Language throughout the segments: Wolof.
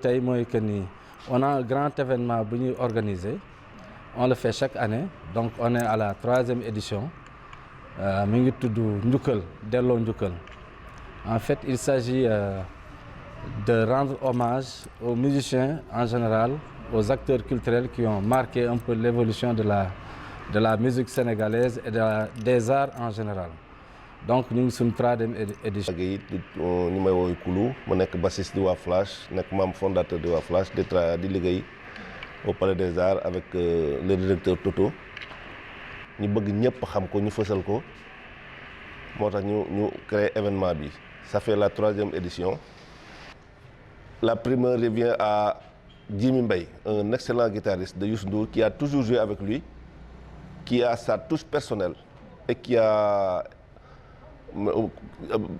tey mooy que ni on a un grand événement bu ñuy organiser on le fait chaque année donc on est à la 3e édition mi ngi tudd Njukkal delloo Njukkal. En fait il s'agit de rendre hommage aux musiciens en général, aux acteurs culturels qui ont marqué un peu l'évolution de la musique sénégalaise et des arts en général. Donc ñu ngi suñu 3e édition. ñu may woowee Koulou ma nekk bassiste di waa Flash nekk membre fondateur di waa Flash di liggéey au Palais des Arts avec le directeur Toto ñu bëgg ñëpp xam ko ñu fësal ko moo tax ñu créer événement bi. Ça fait la 3e édition. La primeur revient à Djimi Mbaye, un excellent guitariste de Youssou Ndour qui a toujours joué avec lui, qui a sa touche personnelle et qui a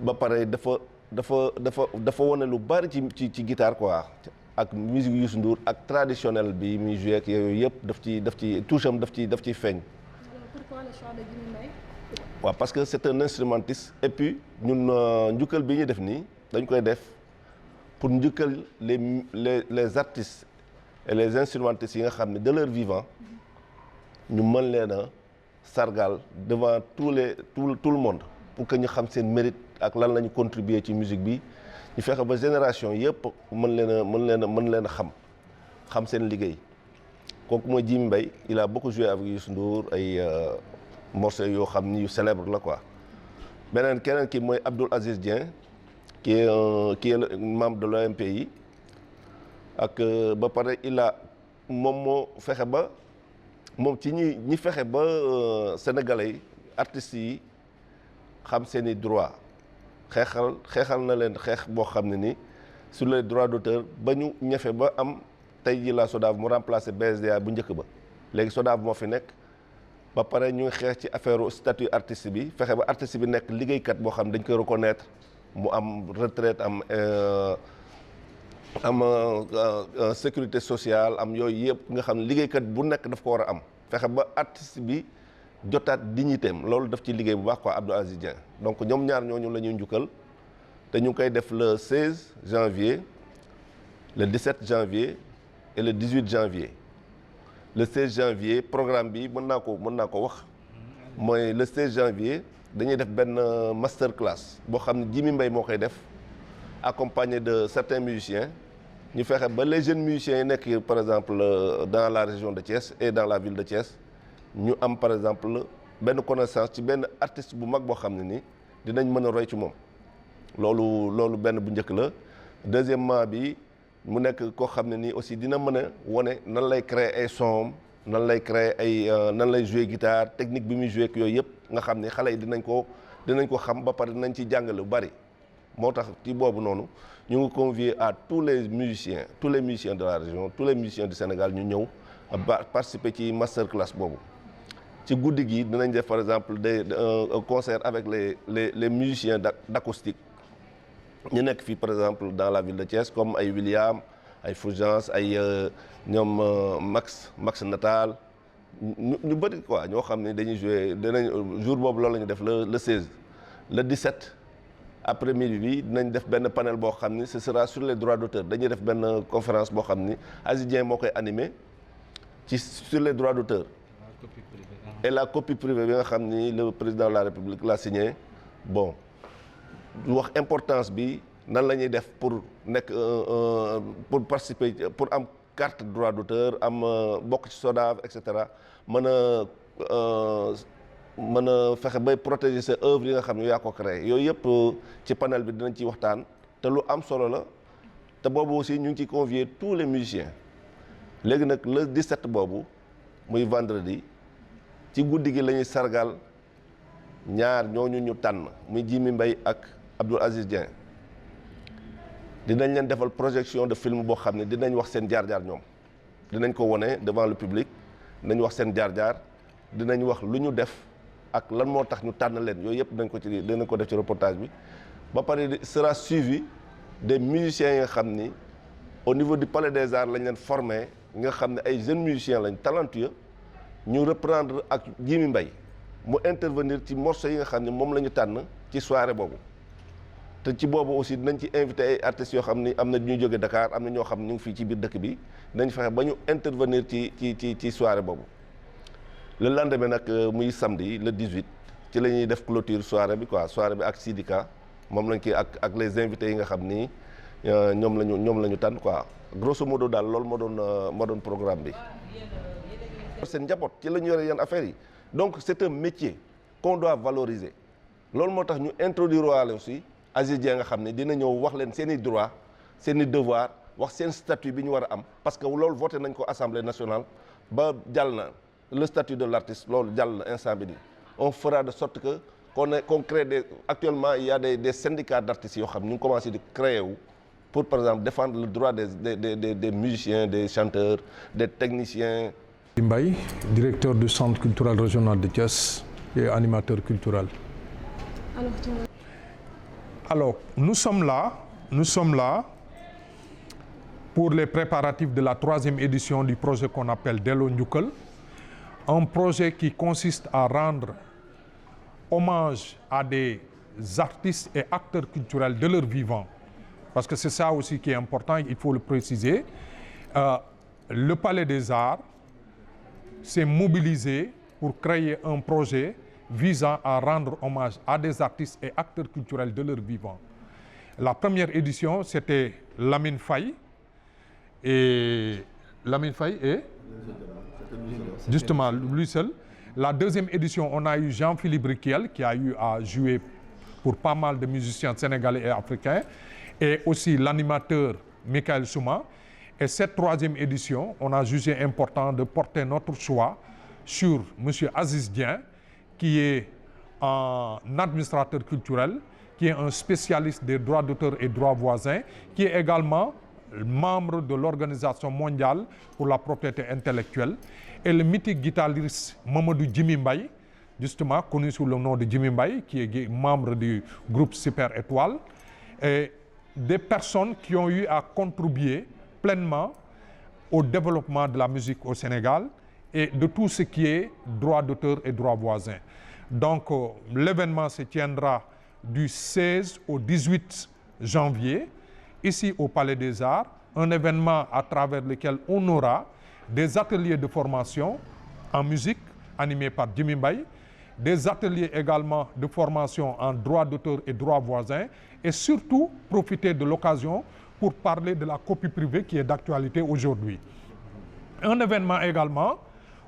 ba pare dafa wane lu bari ci guitare quoi ak musique Youssou Ndour ak traditionnel bi muy joué ak yooyu yëpp daf ci touche am daf ciy feeñ. Pourquoi le choix de Djimi Mbaye? waaw parce que c'est un instrumentiste et puis ñun njukkal bi ñuy def nii dañ koy def pour njukkal les artistes et les instrumentistes yi nga xam ne de leur vivant ñu mën leen a sargal devant tout le monde pour que ñu xam seen mérite ak lan la ñu contribuer ci musique bi ñu fexe ba génération yëpp mën leen a xam seen liggéey kooku mooy Djimi Mbaye il a beaucoup joué avec Youssou Ndour ay morceaux yoo xam ni yu célèbre la quoi. keneen ki mooy Abdoul Aziz Dieng qui est le membre de l'OMPI ak ba pare moom moo fexe ba moom ci ñi fexe ba sénégalais yi artistes yi xam seen i droit xeexal na leen xeex boo xam ne ni sur les droits d'auteur ba ñu ñefe ba am tey ji la SODAV mu remplacer BSDA bu njëkk ba léegi SODAV moo fi nekk. ba pare ñu ngi xeex ci affaire statut artiste bi fexe ba artiste bi nekk liggéeykat boo xam dañ koy reconnaître mu am retraite am sécurité sociale am yooyu yëpp nga xam ne liggéeykat bu nekk daf ko war a am fexe ba artiste bi jotaat dignitéem loolu daf ci liggéey bu baax quoi Abdou Aziz Dieng donc ñoom ñaar ñooñu la ñuy njukkal te ñu ngi koy def le 16 janvier le 17 janvier et le 18 janvier. Le 16 janvier programme bi mën naa ko wax mooy le 16 janvier dañuy def benn master class boo xam ne Djimi Mbaye moo koy def accompagné de certains musiciens ñu fexe ba les jeunes musiciens yi nekk par exemple dans la région de Thiès et dans la ville de Thiès ñu am par exemple benn connaissance ci benn artiste bu mag boo xam ne ni dinañ mën a roy ci moom loolu benn bu njëkk la. Deuxièmement bi mu nekk koo xam ne nii aussi dina mën a wane nan lay créer ay son nan lay créer ay nan lay jouer guitare technique bi muy jouer ak yooyu yëpp nga xam ne xale yi dinañ ko xam ba pare dinañ ci jàngale lu bari. moo tax ci boobu noonu ñu ngi convier à tous les musiciens de la région tous les musiciens du Sénégal ñu ñëw participer ci master class boobu. ci guddi gi dinañ def par exemple un concert avec les musiciens d'acoustique ñu nekk fii par exemple dans la ville de Thiès comme ay William ay Fulgence ay ñoom Max Natal ñu bëri quoi ñoo xam ne dañuy jouer jour boobu loolu la ñu def le 16. Le 17 après midi bi dinañ def benn panel boo xam ni ce sera sur les droits d'auteur dañuy def benn conférence boo xam ni Aziz Dieng moo koy animé sur les droits d'auteur et la copie privée bi nga xam ni le président de la République l'a signé bon. wax importance bi nan la ñuy def pour nekk pour participer pour am carte droit d'auteur am bokk ci SODAV et cetera mën a fexe bay protéger sa œuvre yi nga xam ne yaa ko créé yooyu yëpp ci panel bi dinañ ciy waxtaan te lu am solo la te boobu aussi ñu ngi ci convier tous les musiciens léegi nag le 17 boobu muy vendredi ci guddi gi la ñuy sargal ñaar ñooñu ñu tànn muy Djimi Mbaye ak Abdoul Aziz Dieng dinañ leen defal projection de film boo xam ne dinañ wax seen jaar-jaar ñoom dinañ ko wone devant le public dinañ wax seen jaar-jaar dinañ wax lu ñu def ak lan moo tax ñu tànn leen yooyu yëpp dinañ ko def ci reportage bi ba pare sera suivi des musiciens yi nga xam ni au niveau du Palais des Arts lañ leen formé nga xam ne ay jeunes musiciens lañ talentueux ñu reprendre ak Djimi Mbaye mu intervenir ci morceaux yi nga xam ne moom la ñu tànn ci soirée boobu te ci boobu aussi dinañ ci invité ay artistes yoo xam ni am na ñu jóge Dakar am na ñoo xam ne ñu ngi fii ci biir dëkk bi dañ fexe ba ñu intervenir ci soirée boobu. le lendemain nag muy samedi le 18 ci la ñuy def clôture soirée bi quoi soirée bi ak Sidika moom lañ kii ak les invités yi nga xam ni ñoom la ñu tànn quoi grosso modo daal loolu moo doon programme bi. seen njaboot ci la ñu yore yenn affaires yi donc c'est un métier qu'on doit valoriser loolu moo tax ñu introduire waale aussi Aziz Dieng nga xam ne dina ñëw wax leen seen i droit seen i devoir wax seen statut bi ñu war a am parce que loolu voté nañ ko assemblée nationale ba jàll na le statut de l'artiste loolu jàll na instant bi nii on fera de sorte que qu'on crée actuellement il y a des syndicats d'artistes yoo xam ñu ngi commencé di créer wu pour par exemple défendre le droit des musiciens des chanteurs des techniciens. Mbaye, directeur du Centre culturel régional de Thiès et animateur culturel. Alors, nous sommes là pour les préparatifs de la 3e édition du projet qu'on appelle Delloo Njukkal, un projet qui consiste à rendre hommage à des artistes et acteurs culturels de leur vivant. Parce que c'est ça aussi qui est important, il faut le préciser. Le Palais des Arts s'est mobilisé pour créer un projet visant à rendre hommage à des artistes et acteurs culturels de leur vivant. La première édition, c'était Lamine Faye et justement lui seul. La 2e édition, on a eu Jean-Philippe Riquel qui a eu à jouer pour pas mal de musiciens sénégalais et africains et aussi l'animateur Michael Souma. Et cette 3e édition, on a jugé important de porter notre choix sur M. Aziz Dieng, qui est un administrateur culturel, qui est un spécialiste des droits d'auteur et droits voisins, qui est également membre de l'Organisation mondiale pour la propriété intellectuelle, et le mythique guitariste Mamadou Jimmy Mbaye, justement connu sous le nom de Jimmy Mbaye, qui est membre du groupe Super Étoile, et des personnes qui ont eu à contribuer pleinement au développement de la musique au Sénégal et de tout ce qui est droit d'auteur et droit voisin. Donc l'événement se tiendra du 16 au 18 janvier, ici au Palais des Arts, un événement à travers lequel on aura des ateliers de formation en musique animés par Jimmy Mbaye, des ateliers également de formation en droit d'auteur et droit voisin, et surtout profiter de l'occasion pour parler de la copie privée qui est d'actualité aujourd'hui. Un événement également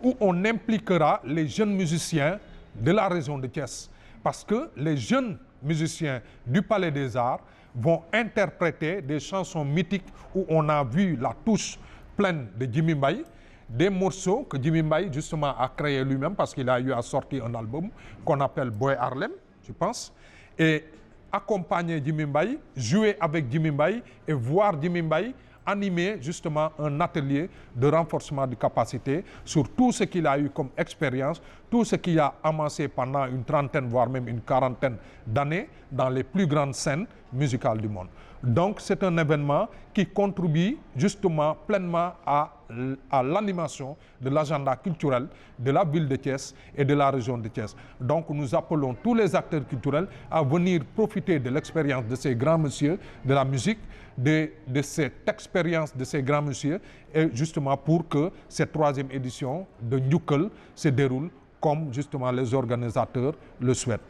où on impliquera les jeunes musiciens de la région de Thiès, parce que les jeunes musiciens du Palais des Arts vont interpréter des chansons mythiques où on a vu la touche pleine de Jimmy Mbaye, des morceaux que Jimmy Mbaye justement a créé lui-même parce qu'il a eu à sortir un album qu'on appelle Boy Harlem, je pense, et accompagner Jimmy Mbaye, jouer avec Jimmy Mbaye et voir Jimmy Mbaye animer justement un atelier de renforcement de capacité sur tout ce qu'il a eu comme expérience, tout ce qu'il a amassé pendant une trentaine, voire même une quarantaine d'années dans les plus grandes scènes musicales du monde. Donc c'est un événement qui contribue justement pleinement à l'animation de l'agenda culturel de la ville de Thiès et de la région de Thiès. Donc nous appelons tous les acteurs culturels à venir profiter de l'expérience de ces grands messieurs de la musique, de cette expérience de ces grands messieurs, et justement pour que cette 3e édition de Njukkal se déroule comme justement les organisateurs le souhaitent.